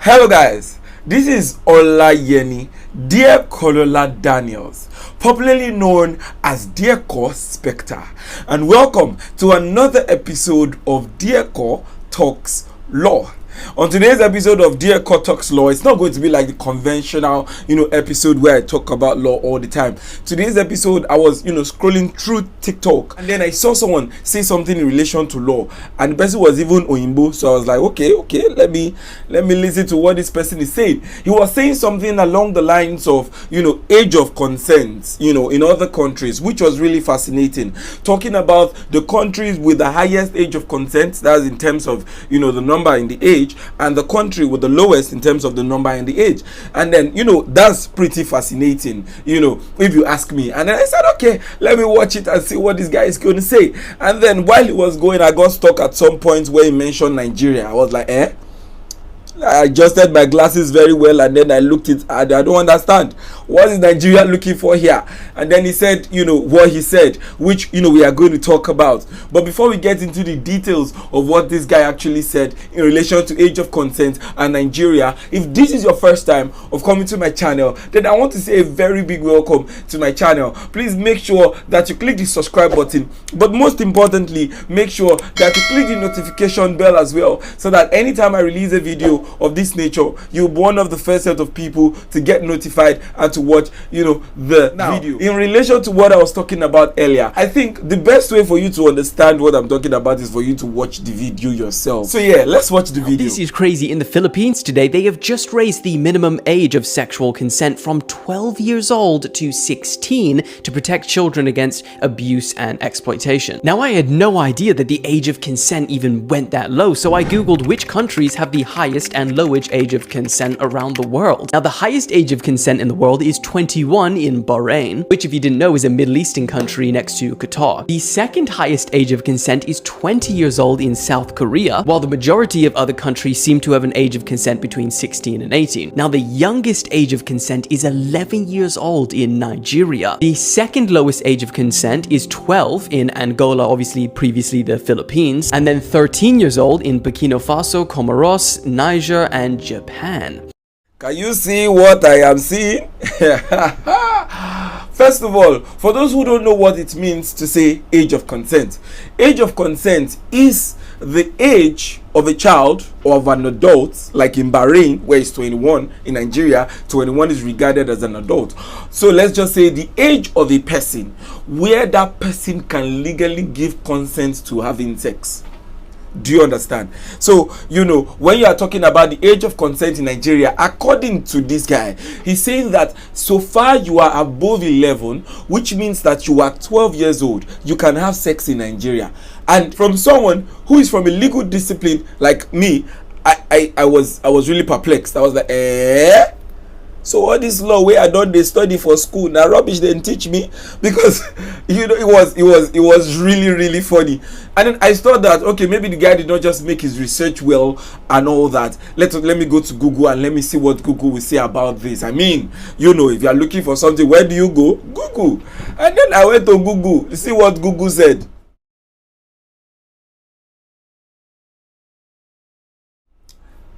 Hello guys, this is Olayeni Dear Kolola Daniels, popularly known as Dear Ko Spectre, and welcome to another episode of Dear Ko Talks Law. On today's episode of Dear Ko Talks Law, it's not going to be like the conventional, episode where I talk about law all the time. Today's episode, I was, scrolling through TikTok, and then I saw someone say something in relation to law, and the person was even Oyinbo. So I was like, okay, let me listen to what this person is saying. He was saying something along the lines of, age of consent, in other countries, which was really fascinating. Talking about the countries with the highest age of consent, that's in terms of, the number in the age, and the country with the lowest in terms of the number and the age. And then that's pretty fascinating, if you ask me. And then I said, okay, let me watch it and see what this guy is going to say. And then while he was going, I got stuck at some point where he mentioned Nigeria. I was like, I adjusted my glasses very well, and then I looked it and I don't understand, what is Nigeria looking for here? And then he said, what he said, which we are going to talk about. But before we get into the details of what this guy actually said in relation to age of consent and Nigeria, if this is your first time of coming to my channel, then I want to say a very big welcome to my channel. Please make sure that you click the subscribe button, but most importantly, make sure that you click the notification bell as well, so that anytime I release a video of this nature, you'll be one of the first set of people to get notified and to watch the video. In relation to what I was talking about earlier, I think the best way for you to understand what I'm talking about is for you to watch the video yourself. So yeah, let's watch the video. This is crazy. In the Philippines today, they have just raised the minimum age of sexual consent from 12 years old to 16 to protect children against abuse and exploitation. Now, I had no idea that the age of consent even went that low, so I googled which countries have the highest and lowest age of consent around the world. Now, the highest age of consent in the world is 21 in Bahrain, which, if you didn't know, is a Middle Eastern country next to Qatar. The second highest age of consent is 20 years old in South Korea, while the majority of other countries seem to have an age of consent between 16 and 18. Now, the youngest age of consent is 11 years old in Nigeria. The second lowest age of consent is 12 in Angola, obviously previously the Philippines, and then 13 years old in Burkina Faso, Comoros, Niger, and Japan. Can you see what I am seeing? First of all, for those who don't know what it means to say age of consent is the age of a child or of an adult, like in Bahrain, where it's 21. In Nigeria, 21 is regarded as an adult. So let's just say the age of a person where that person can legally give consent to having sex. Do you understand? So, when you are talking about the age of consent in Nigeria, according to this guy, he's saying that so far you are above 11, which means that you are 12 years old, you can have sex in Nigeria. And from someone who is from a legal discipline like me, I was really perplexed. I was like, so all this law where I don't they study for school, now rubbish they teach me, because it was really funny. And then I thought that, okay, maybe the guy did not just make his research well and all that. Let me go to Google and let me see what Google will say about this. I mean, if you are looking for something, where do you go? Google. And then I went to Google to see what Google said.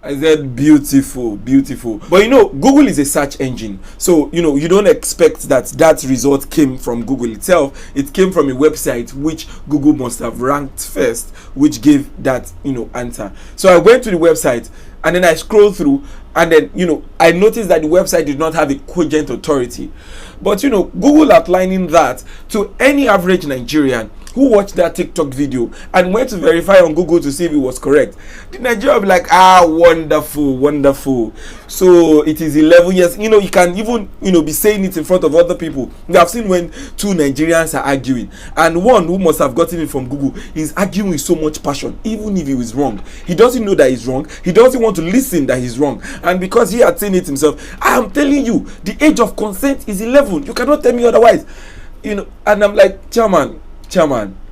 I said beautiful. But Google is a search engine. So, you don't expect that result came from Google itself. It came from a website which Google must have ranked first, which gave that, answer. So I went to the website and then I scrolled through, and then, I noticed that the website did not have a cogent authority. But, Google outlining that to any average Nigerian who watched that TikTok video and went to verify on Google to see if it was correct, the Nigerian will be like, wonderful. So it is 11 years. You can even, be saying it in front of other people. We have seen when two Nigerians are arguing, and one who must have gotten it from Google is arguing with so much passion, even if he is wrong. He doesn't know that he's wrong. He doesn't want to listen that he's wrong. And because he had seen it himself, I am telling you, the age of consent is 11. You cannot tell me otherwise. And I'm like, chairman,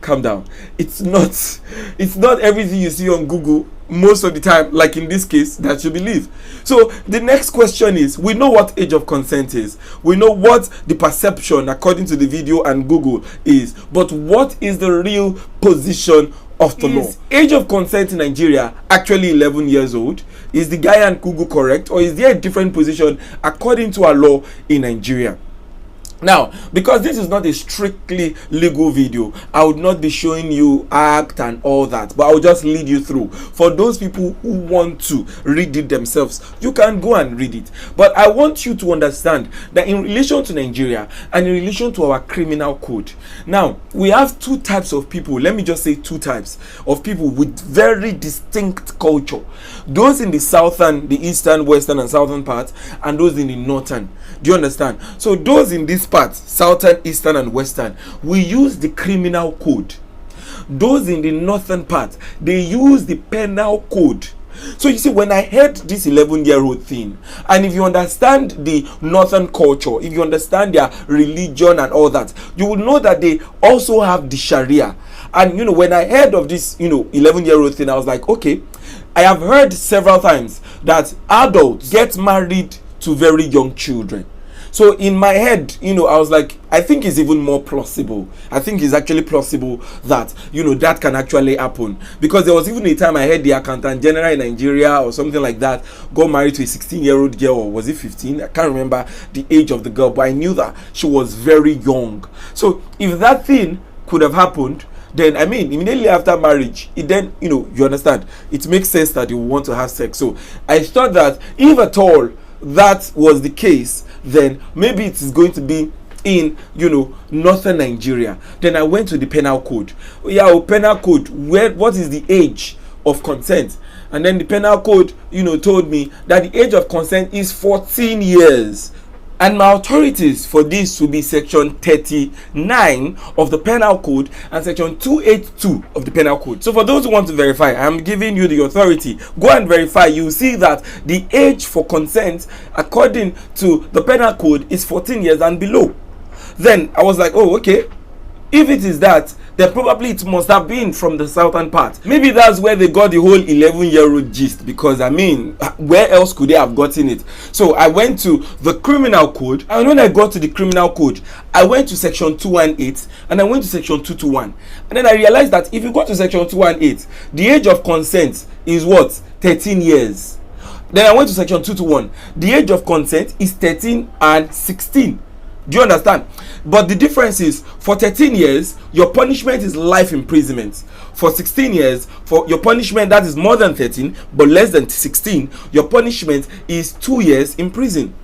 calm down. It's not everything you see on Google most of the time, like in this case, that you believe. So the next question is, we know what age of consent is. We know what the perception according to the video and Google is. But what is the real position of the law. Age of consent in Nigeria actually 11 years old? Is the guy and Google correct, or is there a different position according to our law in Nigeria? Now, because this is not a strictly legal video, I would not be showing you act and all that, but I will just lead you through. For those people who want to read it themselves, you can go and read it. But I want you to understand that in relation to Nigeria and in relation to our criminal code, now we have two types of people. Let me just say two types of people with very distinct culture. Those in the southern, the eastern, western and southern parts, and those in the northern. Do you understand? So those in this part, southern, eastern and western, we use the criminal code. Those in the northern part, they use the penal code. So you see, when I heard this 11-year-old thing, and if you understand the northern culture, if you understand their religion and all that, you will know that they also have the Sharia. And when I heard of this 11-year-old thing, I was like, okay, I have heard several times that adults get married to very young children. So in my head, I was like, I think it's even more plausible. I think it's actually plausible that, that can actually happen. Because there was even a time I heard the accountant general in Nigeria or something like that got married to a 16-year-old girl, or was it 15? I can't remember the age of the girl, but I knew that she was very young. So if that thing could have happened, then immediately after marriage, it then, you understand, it makes sense that you want to have sex. So I thought that if at all that was the case, then maybe it is going to be in northern Nigeria. Then I went to the penal code. Penal code, what is the age of consent? And then the penal code told me that the age of consent is 14 years. And my authorities for this will be section 39 of the penal code and section 282 of the penal code. So for those who want to verify, I'm giving you the authority. Go and verify. You see that the age for consent according to the penal code is 14 years and below. Then I was like, oh, okay. If it is that, then probably it must have been from the southern part. Maybe that's where they got the whole 11-year-old gist, because where else could they have gotten it? So I went to the criminal code, and when I got to the criminal code, I went to section 218 and I went to section 221. And then I realized that if you go to section 218, the age of consent is what? 13 years. Then I went to section 221. The age of consent is 13 and 16. Do you understand? But the difference is, for 13 years, your punishment is life imprisonment. For 16 years, for your punishment that is more than 13 but less than 16, your punishment is 2 years in prison.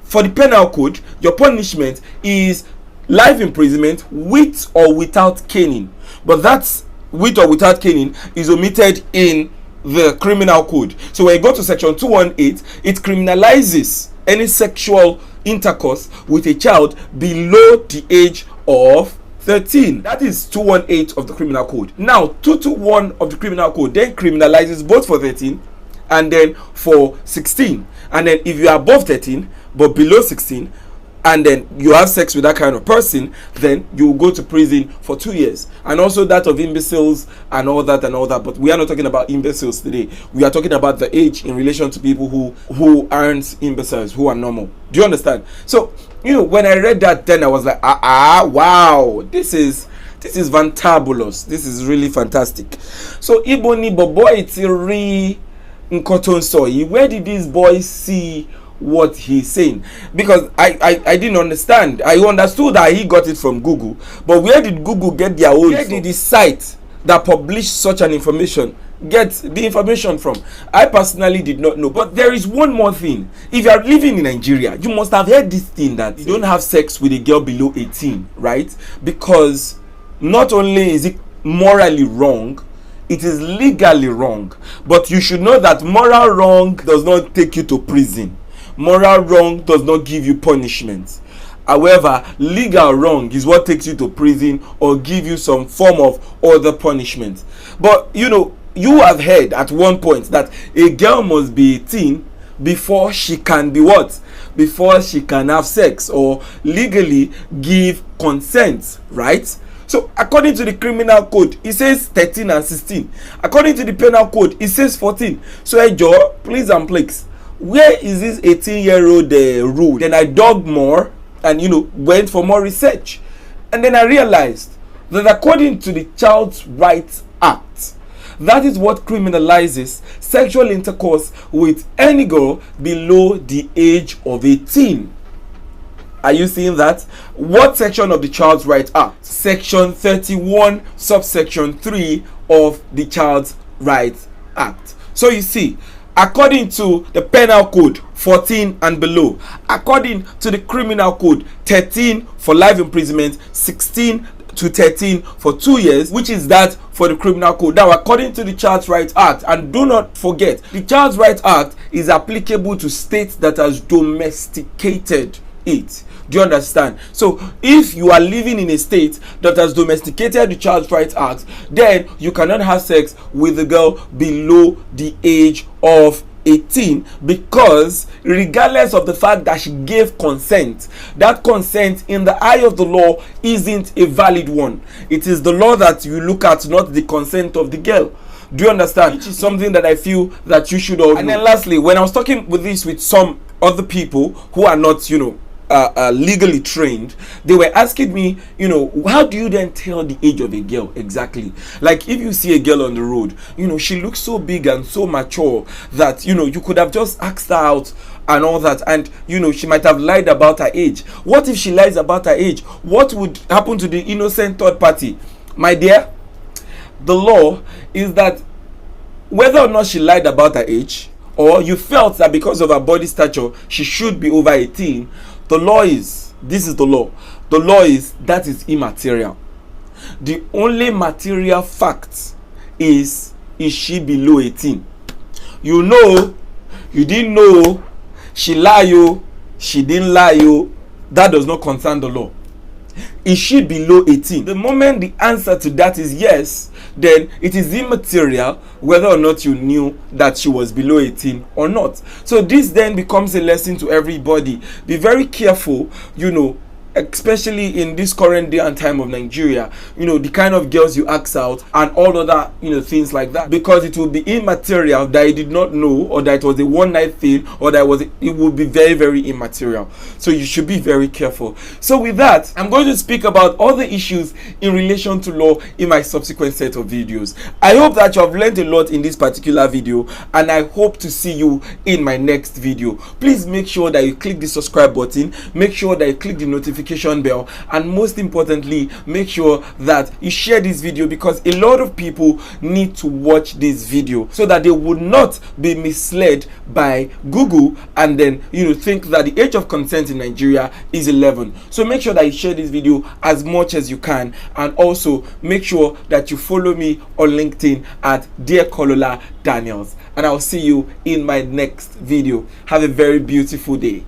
For the penal code, your punishment is life imprisonment with or without caning. But that's with or without caning is omitted in the criminal code. So when you go to section 218, it criminalizes any sexual intercourse with a child below the age of 13. That is 218 of the criminal code. Now 221 of the criminal code then criminalizes both for 13 and then for 16. And then if you are above 13 but below 16, and then you have sex with that kind of person, then you will go to prison for 2 years. And also that of imbeciles and all that. But we are not talking about imbeciles today. We are talking about the age in relation to people who aren't imbeciles, who are normal. Do you understand? So, when I read that, then I was like, wow, this is fantabulous. This is really fantastic. So, Iboni Bobo Itiri Nkoton Soyi, where did these boys see what he's saying? Because I didn't understand. I understood that he got it from Google, but where did Google get their own? Where did the site that published such an information get the information from? I personally did not know. But there is one more thing. If you are living in Nigeria, you must have heard this thing that you don't have sex with a girl below 18, right? Because not only is it morally wrong, it is legally wrong. But you should know that moral wrong does not take you to prison. Moral wrong does not give you punishment. However, legal wrong is what takes you to prison or give you some form of other punishment. But you have heard at one point that a girl must be 18 before she can be what? Before she can have sex or legally give consent, right? So according to the criminal code, it says 13 and 16. According to the penal code, it says 14. So Ejo, please and please, where is this 18-year-old rule? Then I dug more and went for more research, and then I realized that according to the Child's Rights Act. That is what criminalizes sexual intercourse with any girl below the age of 18. Are you seeing that? What section of the Child's Right Act? Section 31, subsection 3 of the Child's Right Act. So you see, according to the Penal Code, 14 and below. According to the Criminal Code, 13 for life imprisonment, 16 to 13 for 2 years, which is that for the Criminal Code. Now, according to the Child's Right Act, and do not forget, the Child's Right Act is applicable to states that has domesticated it. Do you understand? So if you are living in a state that has domesticated the Child's Right Act, then you cannot have sex with a girl below the age of 18, because regardless of the fact that she gave consent, that consent in the eye of the law isn't a valid one. It is the law that you look at, not the consent of the girl. Do you understand? Which is something that I feel that you should all know. And then lastly, when I was talking with some other people who are not, legally trained, they were asking me, how do you then tell the age of a girl exactly? Like, if you see a girl on the road, she looks so big and so mature that you could have just asked her out and all that, and she might have lied about her age. What if she lies about her age? What would happen to the innocent third party? My dear, the law is that whether or not she lied about her age, or you felt that because of her body stature she should be over 18, the law is, this is the law. The law is that is immaterial. The only material fact is she below 18? You didn't know, she lie, she didn't lie, that does not concern the law. Is she below 18? The moment the answer to that is yes, then it is immaterial whether or not you knew that she was below 18 or not. So this then becomes a lesson to everybody. Be very careful, especially in this current day and time of Nigeria, the kind of girls you ask out and all other, things like that, because it will be immaterial that you did not know, or that it was a one-night thing, or that it would be very, very immaterial. So you should be very careful. So with that, I'm going to speak about other issues in relation to law in my subsequent set of videos. I hope that you have learned a lot in this particular video, and I hope to see you in my next video. Please make sure that you click the subscribe button, make sure that you click the notification bell, and most importantly, make sure that you share this video, because a lot of people need to watch this video so that they would not be misled by Google and then think that the age of consent in Nigeria is 11. So make sure that you share this video as much as you can, and also make sure that you follow me on LinkedIn at Dear Kolola Daniels, and I'll see you in my next video. Have a very beautiful day.